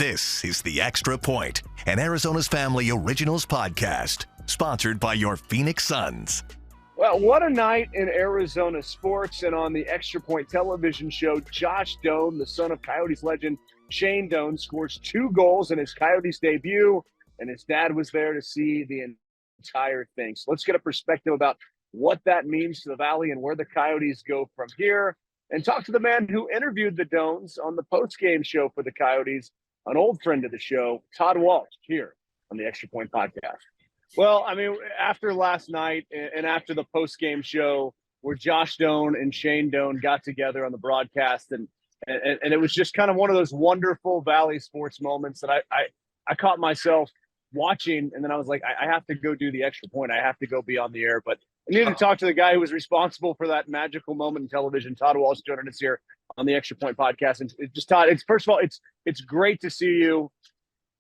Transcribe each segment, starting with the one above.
This is The Extra Point, an Arizona's Family Originals podcast, sponsored by your Phoenix Suns. Well, what a night in Arizona sports. And on the Extra Point television show, Josh Doan, the son of Coyotes legend Shane Doan, scores 2 goals in his Coyotes debut, and his dad was there to see the entire thing. So let's get a perspective about what that means to the Valley and where the Coyotes go from here, and talk to the man who interviewed the Doans on the post-game show for the Coyotes, an old friend of the show, Todd Walsh, here on the Extra Point podcast. Well, I mean, after last night and after the post-game show where Josh Doan and Shane Doan got together on the broadcast, and it was just kind of one of those wonderful Valley sports moments that I caught myself watching, and then I was like, I have to go do the Extra Point. I have to go be on the air. But I needed to talk to the guy who was responsible for that magical moment in television, Todd Walsh, joining us here on the Extra Point podcast. And just, Todd, first of all, it's great to see you.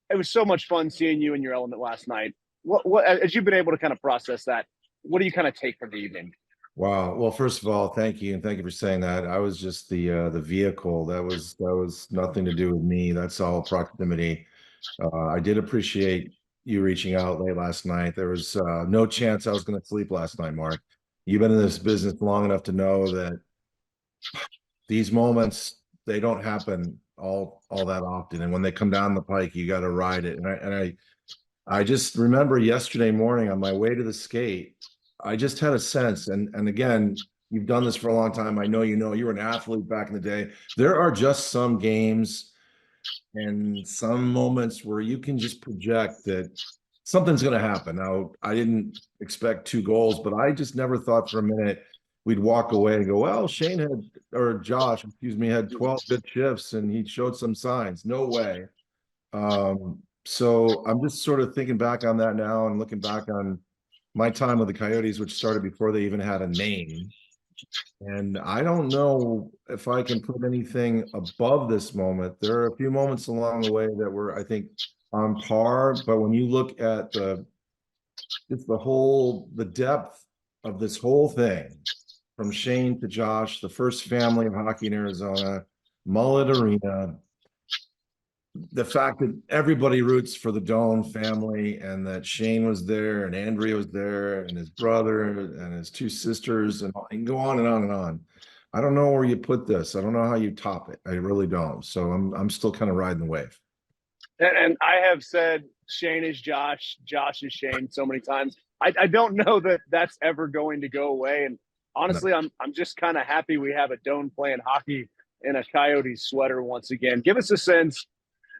It was so much fun seeing you in your element last night. What as you've been able to kind of process that, what do you kind of take from the evening? Wow. Well, first of all, thank you. And thank you for saying that. I was just the vehicle. That was nothing to do with me. That's all proximity. I did appreciate you reaching out late last night. There was no chance I was going to sleep last night, Mark. You've been in this business long enough to know that these moments, they don't happen all that often. And when they come down the pike, you got to ride it. And I just remember yesterday morning on my way to the skate, I just had a sense, and again, you've done this for a long time. I know you were an athlete back in the day. There are just some games and some moments where you can just project that something's going to happen. Now, I didn't expect 2 goals, but I just never thought for a minute we'd walk away and go, well, Josh, had 12 good shifts and he showed some signs. No way. So I'm just sort of thinking back on that now and looking back on my time with the Coyotes, which started before they even had a name. And I don't know if I can put anything above this moment. There are a few moments along the way that were, I think, on par. But when you look at the depth of this whole thing, from Shane to Josh, the first family of hockey in Arizona, Mullet Arena, the fact that everybody roots for the Doan family and that Shane was there and Andrea was there and his brother and his 2 sisters, and you can go on and on and on. I don't know where you put this. I don't know how you top it. I really don't. So I'm still kind of riding the wave. And I have said Shane is Josh, Josh is Shane so many times. I don't know that that's ever going to go away. And honestly, no. I'm just kind of happy we have a Doan playing hockey in a Coyotes sweater once again. Give us a sense.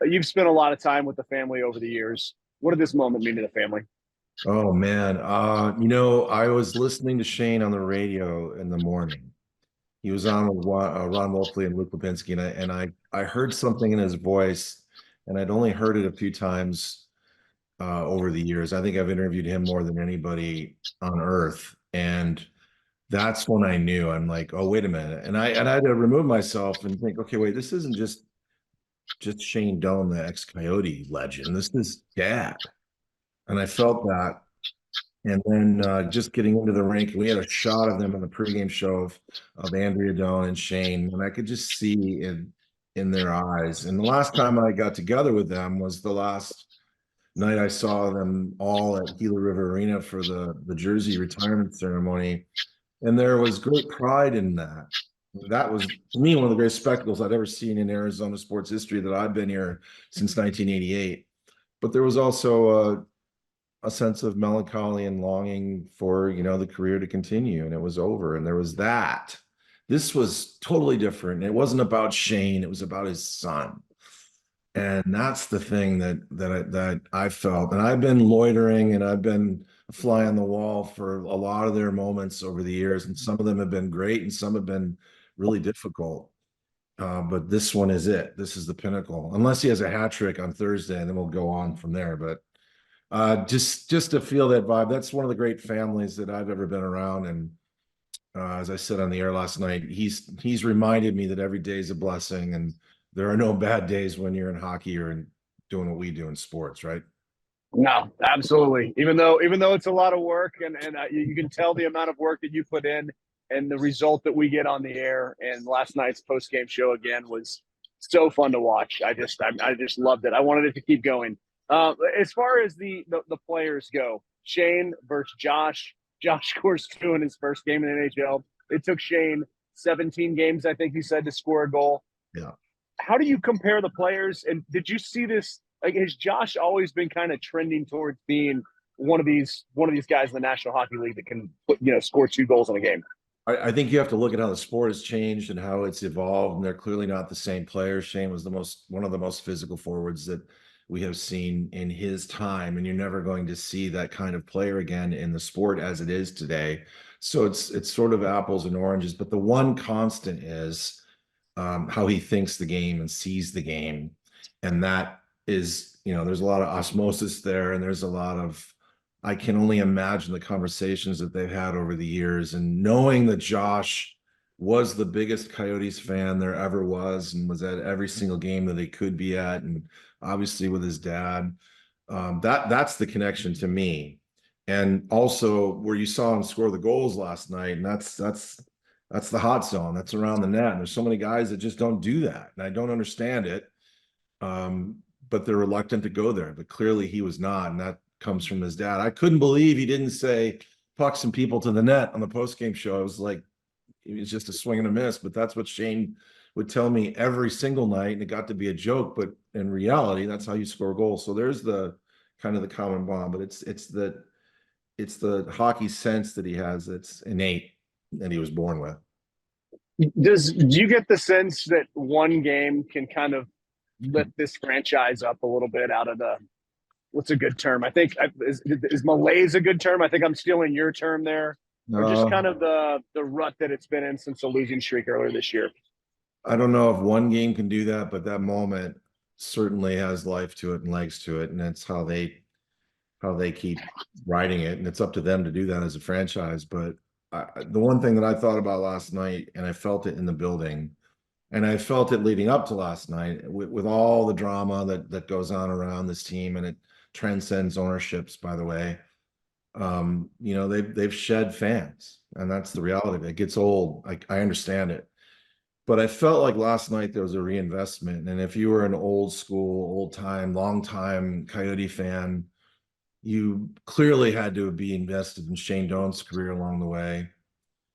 You've spent a lot of time with the family over the years. What did this moment mean to the family? Oh, man. I was listening to Shane on the radio in the morning. He was on with Ron Wolfley and Luke Lipinski, and I heard something in his voice, and I'd only heard it a few times over the years. I think I've interviewed him more than anybody on earth, and that's when I knew. I'm like, oh, wait a minute. And I had to remove myself and think, okay, wait, this isn't just Shane Doan, the ex-Coyote legend. This is Dad. And I felt that. And then just getting into the rink, we had a shot of them in the pregame show of Andrea Doan and Shane, and I could just see in their eyes. And the last time I got together with them was the last night I saw them all at Gila River Arena for the jersey retirement ceremony. And there was great pride in that. That was, to me, one of the greatest spectacles I'd ever seen in Arizona sports history that I've been here since 1988. But there was also a sense of melancholy and longing for, the career to continue, and it was over. And there was that. This was totally different. It wasn't about Shane. It was about his son. And that's the thing that I felt. And I've been loitering and I've been a fly on the wall for a lot of their moments over the years. And some of them have been great and some have been really difficult. But this one is it. This is the pinnacle. Unless he has a hat trick on Thursday, and then we'll go on from there. But just to feel that vibe, that's one of the great families that I've ever been around. And as I said on the air last night, he's reminded me that every day is a blessing, and there are no bad days when you're in hockey or in doing what we do in sports, right? No, absolutely. Even though it's a lot of work, and you can tell the amount of work that you put in, and the result that we get on the air. And last night's post-game show again was So fun to watch. I just loved it. I wanted it to keep going. As far as the players go, Shane versus Josh. Josh scores 2 in his first game in the NHL. It took Shane 17 games, I think he said, to score a goal. Yeah. How do you compare the players? And did you see this? Like, has Josh always been kind of trending towards being one of these guys in the National Hockey League that can score 2 goals in a game? I think you have to look at how the sport has changed and how it's evolved, and they're clearly not the same players. Shane was one of the most physical forwards that we have seen in his time, and you're never going to see that kind of player again in the sport as it is today. So it's sort of apples and oranges, but the one constant is how he thinks the game and sees the game, and that is, there's a lot of osmosis there, and there's a lot of, I can only imagine the conversations that they've had over the years, and knowing that Josh was the biggest Coyotes fan there ever was and was at every single game that they could be at, and obviously with his dad, that's the connection to me. And also where you saw him score the goals last night, and that's the hot zone. That's around the net. And there's so many guys that just don't do that, and I don't understand it. But they're reluctant to go there. But clearly he was not, and that comes from his dad. I couldn't believe he didn't say puck some people to the net on the post-game show. I was like, it was just a swing and a miss, but that's what Shane would tell me every single night, and it got to be a joke, but in reality, that's how you score goals. So there's the kind of the common bond, but it's the hockey sense that he has that's innate, that he was born with. Do you get the sense that one game can kind of lift this franchise up a little bit out of the, what's a good term? I think is malaise a good term? I think I'm stealing your term there. Or just kind of the rut that it's been in since the losing streak earlier this year. I don't know if one game can do that, but that moment certainly has life to it and legs to it, and that's how they keep riding it, and it's up to them to do that as a franchise. But the one thing that I thought about last night, and I felt it in the building, and I felt it leading up to last night with all the drama that goes on around this team, and it transcends ownerships, by the way. They've shed fans, and that's the reality. It gets old. I understand it, but I felt like last night there was a reinvestment. And if you were an old school, old time, long time Coyote fan, you clearly had to be invested in Shane Doan's career along the way.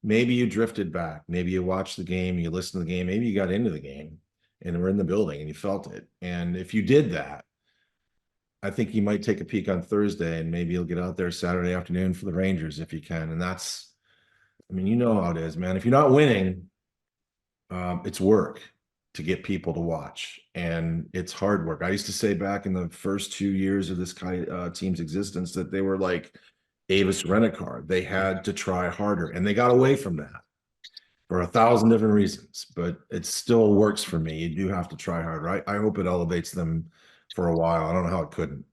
Maybe you drifted back. Maybe you watched the game, you listened to the game. Maybe you got into the game and were in the building and you felt it. And if you did that, I think you might take a peek on Thursday, and maybe you'll get out there Saturday afternoon for the Rangers if you can. And that's, you know how it is, man. If you're not winning, it's work to get people to watch, and it's hard work. I used to say back in the first 2 years of this team's existence that they were like Avis Rent-A-Car. They had to try harder, and they got away from that for 1,000 different reasons, but it still works for me. You do have to try harder. I hope it elevates them for a while. I don't know how it couldn't.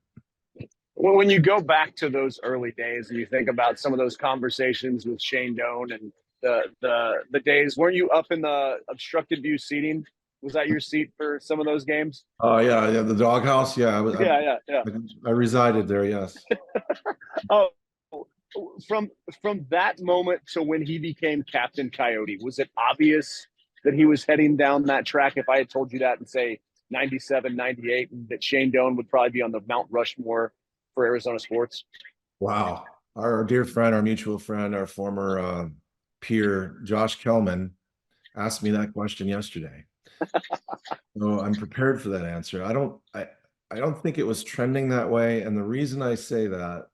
Well, when you go back to those early days and you think about some of those conversations with Shane Doan and the days, weren't you up in the obstructed view seating? Was that your seat for some of those games? Oh yeah, the doghouse. Yeah, yeah. I resided there. Yes. Oh, from that moment to when he became Captain Coyote, was it obvious that he was heading down that track? If I had told you that in, say, 97, 98, and that Shane Doan would probably be on the Mount Rushmore for Arizona sports? Wow. Our dear friend, our mutual friend, our former peer, Josh Kellman, asked me that question yesterday. So I'm prepared for that answer. I don't think it was trending that way. And the reason I say that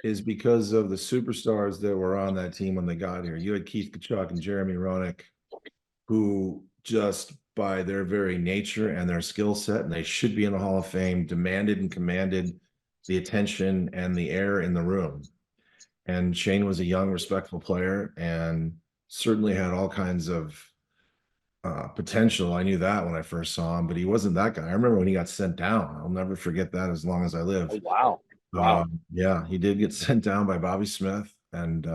is because of the superstars that were on that team when they got here. You had Keith Tkachuk and Jeremy Roenick, who just by their very nature and their skill set, and they should be in the Hall of Fame, demanded and commanded the attention and the air in the room. And Shane was a young, respectful player and certainly had all kinds of potential. I knew that when I first saw him, but he wasn't that guy. I remember when he got sent down. I'll never forget that as long as I live. Oh, wow. Wow. Yeah, he did get sent down by Bobby Smith. And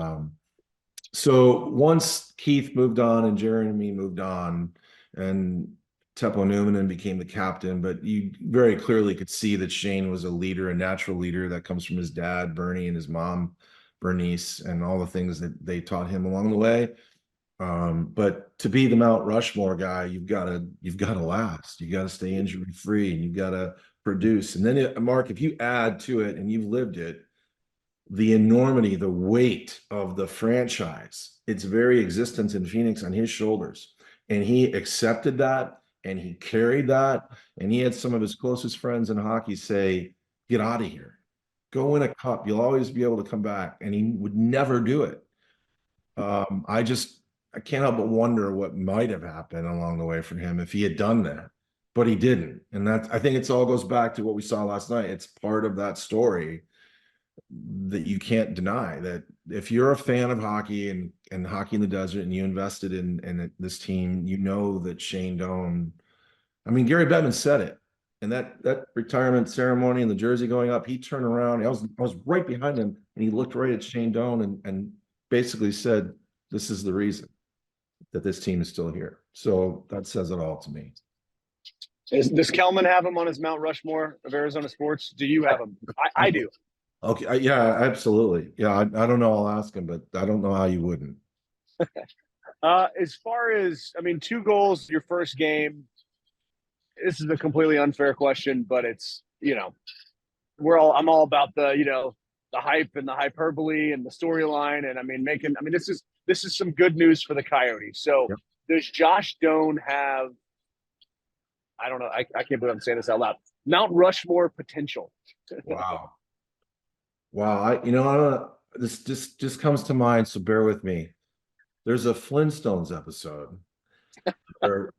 so once Keith moved on and Jeremy moved on and Teppo Numminen became the captain, but you very clearly could see that Shane was a leader, a natural leader that comes from his dad, Bernie, and his mom, Bernice, and all the things that they taught him along the way. But to be the Mount Rushmore guy, you've got to last. You got to stay injury free, and you got to produce. And then, Mark, if you add to it, and you've lived it, the enormity, the weight of the franchise, its very existence in Phoenix on his shoulders, and he accepted that, and he carried that, and he had some of his closest friends in hockey say, "Get out of here, go win a cup. You'll always be able to come back," and he would never do it. I can't help but wonder what might have happened along the way for him if he had done that, but he didn't. And I think it's all goes back to what we saw last night. It's part of that story that you can't deny, that if you're a fan of hockey and hockey in the desert, and you invested in this team, you know that Shane Doan, I mean, Gary Bettman said it. And that retirement ceremony and the jersey going up, he turned around. I was right behind him, and he looked right at Shane Doan and basically said, "This is the reason that this team is still here." So that says it all to me. Does Kelman have him on his Mount Rushmore of Arizona sports? Do you have him? I do. Okay. Yeah, absolutely. Yeah. I don't know. I'll ask him, but I don't know how you wouldn't. As far as, I mean, 2 goals your first game. This is a completely unfair question, but it's, I'm all about the hype and the hyperbole and the storyline. And I mean, this is some good news for the Coyotes. So Yep. Does Josh Doan have, I don't know, I can't believe I'm saying this out loud, Mount Rushmore potential? Wow. Wow. I don't know. This just comes to mind, so bear with me. There's a Flintstones episode where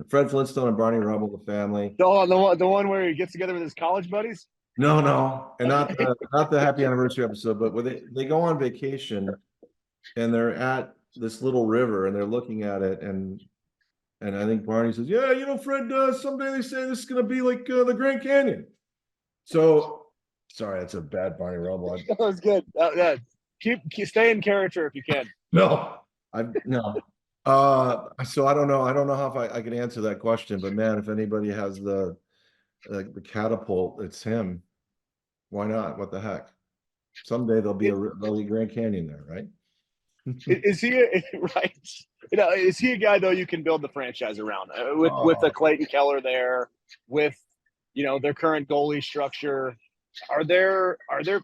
Fred Flintstone and Barney Rubble, the family. The one where he gets together with his college buddies? No, and not the happy anniversary episode, but where they go on vacation, and they're at this little river, and they're looking at it, and I think Barney says, "Yeah, Fred, someday they say this is going to be like the Grand Canyon." So, sorry, that's a bad Barney Rubble. That was good. Keep stay in character if you can. No. So I don't know. I don't know how I can answer that question, but man, if anybody has the catapult, it's him. Why not? What the heck? Someday there'll be a Grand Canyon there, right? Is he right? Is he a guy though you can build the franchise around with a Clayton Keller there, with their current goalie structure? Are there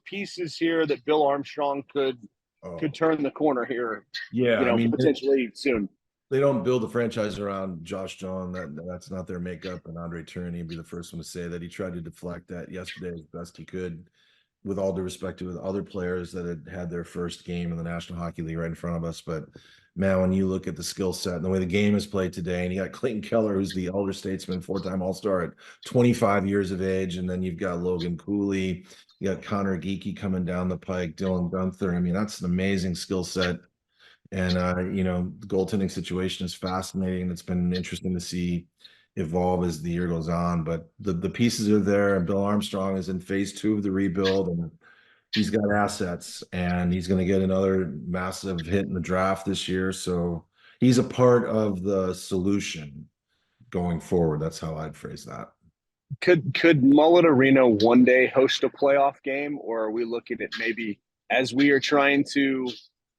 pieces here that Bill Armstrong could turn the corner here? Yeah, potentially soon. They don't build a franchise around Josh Doan. That's not their makeup. And Andre Tourigny would be the first one to say that. He tried to deflect that yesterday as best he could, with all due respect to other players that had their first game in the National Hockey League right in front of us. But man, when you look at the skill set and the way the game is played today, and you got Clayton Keller, who's the elder statesman, 4-time All-Star at 25 years of age, and then you've got Logan Cooley, you got Connor Geekie coming down the pike, Dylan Gunther. I mean, that's an amazing skill set. And the goaltending situation is fascinating. It's been interesting to see evolve as the year goes on. But the pieces are there, and Bill Armstrong is in phase 2 of the rebuild, and he's got assets, and he's going to get another massive hit in the draft this year. So he's a part of the solution going forward. That's how I'd phrase that. Could Mullet Arena one day host a playoff game, or are we looking at maybe, as we are trying to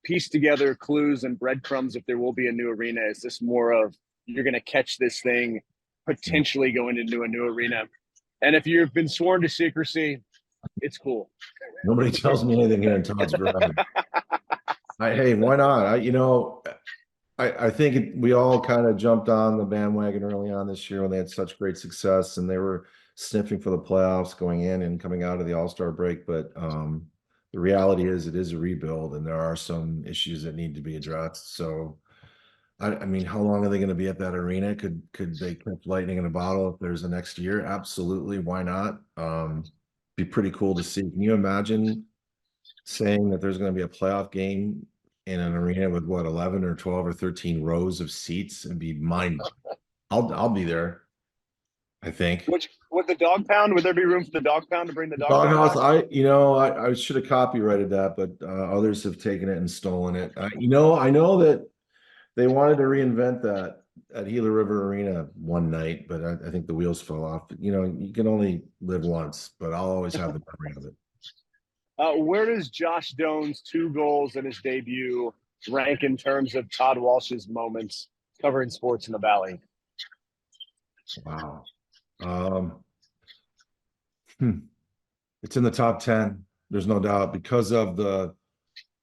piece together clues and breadcrumbs if there will be a new arena, is this more of you're going to catch this thing potentially going into a new arena? And if you've been sworn to secrecy, it's cool. Nobody tells me anything here in Todd's Garage. Hey, why not? I think we all kind of jumped on the bandwagon early on this year when they had such great success, and they were sniffing for the playoffs going in and coming out of the All-Star break. But the reality is it is a rebuild, and there are some issues that need to be addressed. So, I mean, how long are they going to be at that arena? Could they catch lightning in a bottle if there's a next year? Absolutely. Why not? Be pretty cool to see. Can you imagine saying that there's going to be a playoff game in an arena with 11 or 12 or 13 rows of seats? It'd be mind-blowing. I'll be there, I think. With the dog pound, would there be room for the dog pound to bring the dog house? I should have copyrighted that, but others have taken it and stolen it. I know that they wanted to reinvent that at Gila River Arena one night, but I think the wheels fell off. You can only live once, but I'll always have the memory of it. Where does Josh Doan's 2 goals in his debut rank in terms of Todd Walsh's moments covering sports in the Valley? Wow. Um, It's in the top 10. There's no doubt because of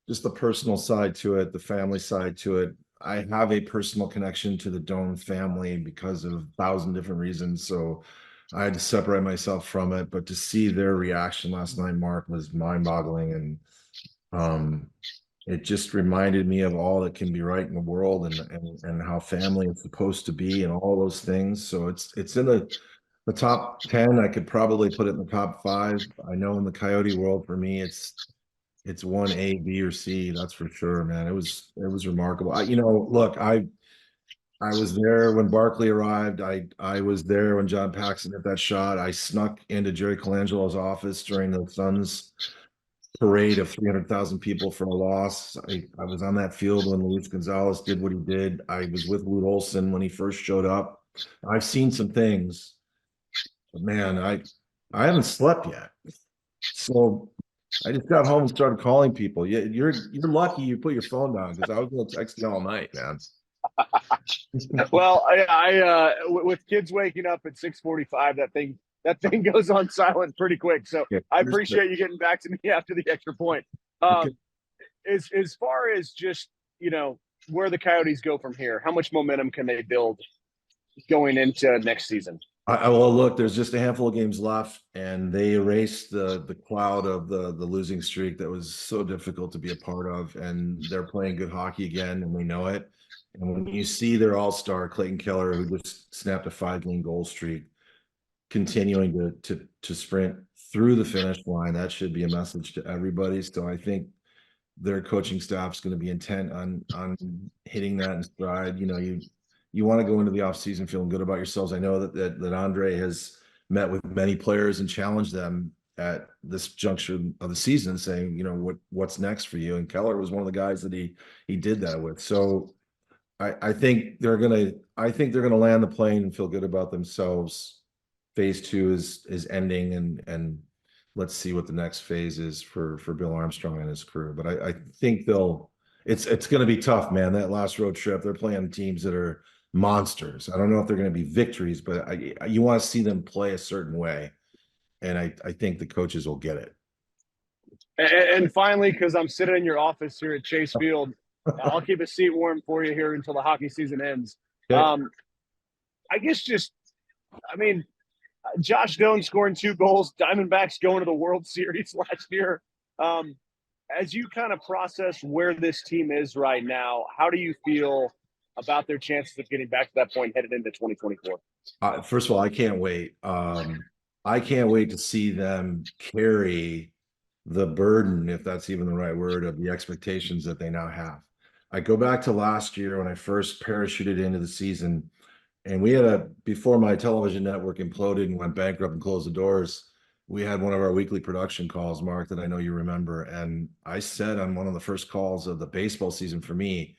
just the personal side to it, the family side to it. I have a personal connection to the Doan family because of 1,000 different reasons. So I had to separate myself from it. But to see their reaction last night, Mark, was mind-boggling. And um, it just reminded me of all that can be right in the world and how family is supposed to be and all those things. So it's in the top 10. I could probably put it in the top 5. I know in the Coyote world, for me, it's one A, B, or C. That's for sure, man. It was remarkable. Look, I was there when Barkley arrived. I was there when John Paxson hit that shot. I snuck into Jerry Colangelo's office during the Suns parade of 300,000 people for a loss. I was on that field when Luis Gonzalez did what he did. I was with Lute Olson when he first showed up. I've seen some things, but man, I haven't slept yet. So I just got home and started calling people. Yeah, you're lucky you put your phone down because I was going to text you all night, man. Well, with kids waking up at 6:45, that thing goes on silent pretty quick. So Yeah, I appreciate you getting back to me after the extra point. okay. As far as just where the Coyotes go from here, how much momentum can they build going into next season? Well, look, there's just a handful of games left, and they erased the cloud of the losing streak that was so difficult to be a part of, and they're playing good hockey again, and we know it. And when you see their all-star Clayton Keller, who just snapped a 5-game goal streak, continuing to sprint through the finish line, that should be a message to everybody. So I think their coaching staff's going to be intent on hitting that in stride. You want to go into the offseason feeling good about yourselves. I know that Andre has met with many players and challenged them at this juncture of the season, saying, what's next for you? And Keller was one of the guys that he did that with. So I think they're gonna land the plane and feel good about themselves. Phase 2 is ending, and let's see what the next phase is for Bill Armstrong and his crew. But I think it's going to be tough, man. That last road trip, they're playing teams that are monsters. I don't know if they're going to be victories, but you want to see them play a certain way, and I think the coaches will get it. And finally, because I'm sitting in your office here at Chase Field, I'll keep a seat warm for you here until the hockey season ends. Okay. I guess Josh Doan scoring 2 goals, Diamondbacks going to the World Series last year. As you kind of process where this team is right now, how do you feel about their chances of getting back to that point headed into 2024? First of all, I can't wait. I can't wait to see them carry the burden, if that's even the right word, of the expectations that they now have. I go back to last year when I first parachuted into the season, and before my television network imploded and went bankrupt and closed the doors, we had one of our weekly production calls, Mark, that I know you remember. And I said on one of the first calls of the baseball season for me,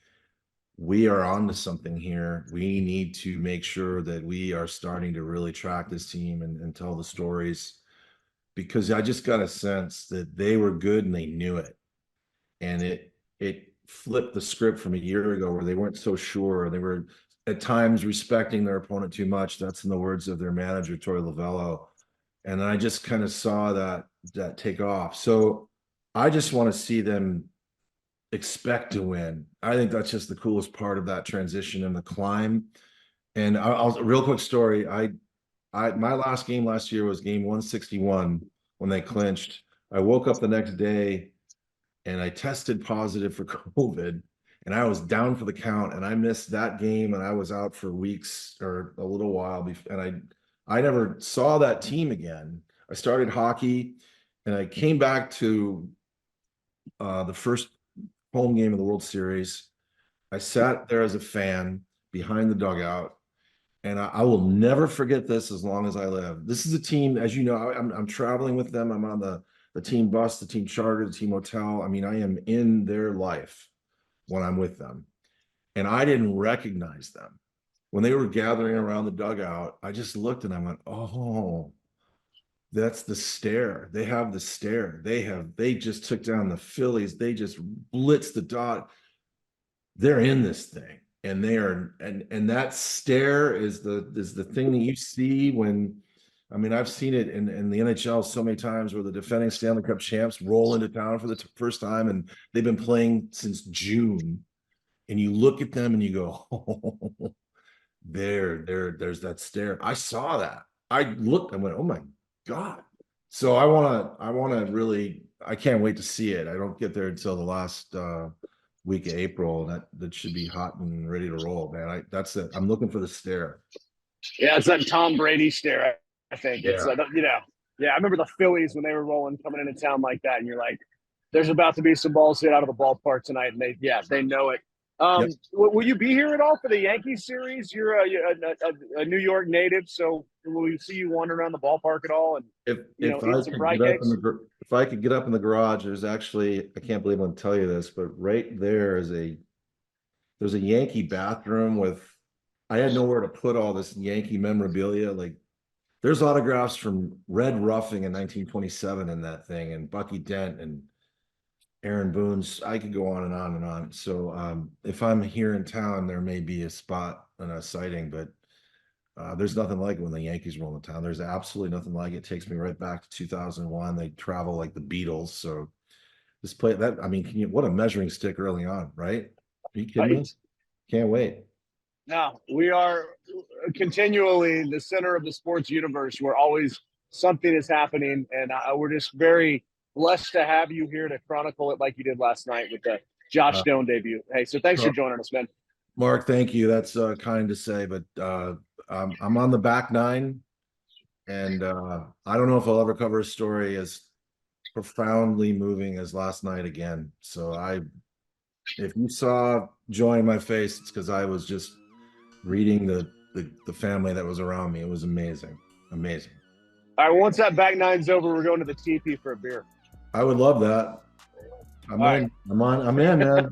we are on to something here. We need to make sure that we are starting to really track this team and tell the stories, because I just got a sense that they were good and they knew it. And it flipped the script from a year ago where they weren't so sure. They were at times respecting their opponent too much. That's in the words of their manager, Torey Lovello. And I just kind of saw that take off. So I just want to see them expect to win. I think that's just the coolest part of that transition and the climb. And I'll real quick story. My last game last year was game 161 when they clinched. I woke up the next day and I tested positive for COVID, and I was down for the count, and I missed that game, and I was out for weeks or a little while before, and I never saw that team again. I started hockey, and I came back to the first home game of the World Series. I sat there as a fan behind the dugout, and I will never forget this as long as I live. This is a team, as you know, I'm traveling with them. I'm on the team bus, the team charter, the team hotel. I mean, I am in their life when I'm with them. And I didn't recognize them. When they were gathering around the dugout, I just looked and I went, oh, that's the stare. They have the stare. They just took down the Phillies. They just blitzed the dot. they're in this thing, and they are, and that stare is the thing that you see when, I mean, I've seen it in the NHL so many times where the defending Stanley Cup champs roll into town for the first time, and they've been playing since June, and you look at them and you go, oh, there's that stare. I saw that. I looked, I went, oh my God. So I want to really, I can't wait to see it. I don't get there until the last week of April. That should be hot and ready to roll, man. That's it. I'm looking for the stare. Yeah, it's that Tom Brady stare. I think it's Yeah. Yeah, I remember the Phillies when they were rolling coming into town like that, and you're like, "There's about to be some balls hit out of the ballpark tonight," and they know it. Yep. Will you be here at all for the Yankees series? You're a New York native, so will we see you wander around the ballpark at all? And If eat I some could fry get up cakes? if I could get up in the garage, there's actually, I can't believe I'm gonna tell you this, but right there is there's a Yankee bathroom with, I had nowhere to put all this Yankee memorabilia. Like, there's autographs from Red Ruffing in 1927 in that thing, and Bucky Dent and Aaron Boone's. I could go on and on and on. So if I'm here in town, there may be a spot and a sighting, but there's nothing like it when the Yankees roll in town. There's absolutely nothing like it. It takes me right back to 2001. They travel like the Beatles. So this play that, I mean, what a measuring stick early on, right? Are you kidding me? Can't wait. No, we are continually the center of the sports universe. We're always something is happening, and we're just very blessed to have you here to chronicle it like you did last night with the Josh Uh, Doan debut. Hey, so thanks for joining us, man. Mark, thank you. That's kind to say, but I'm on the back nine, and I don't know if I'll ever cover a story as profoundly moving as last night again. So if you saw joy in my face, it's because I was just reading the family that was around me. It was amazing, amazing. All right, once that back nine's over, we're going to the TP for a beer. I would love that. I'm All in. right. I'm in, man.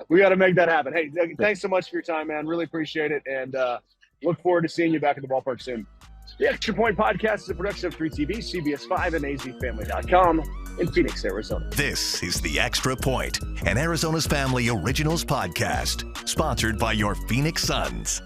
We got to make that happen. Hey, thanks so much for your time, man. Really appreciate it, and look forward to seeing you back at the ballpark soon. The Extra Point Podcast is a production of 3TV, CBS 5, and azfamily.com in Phoenix, Arizona. This is The Extra Point, an Arizona's Family Originals podcast, sponsored by your Phoenix Suns.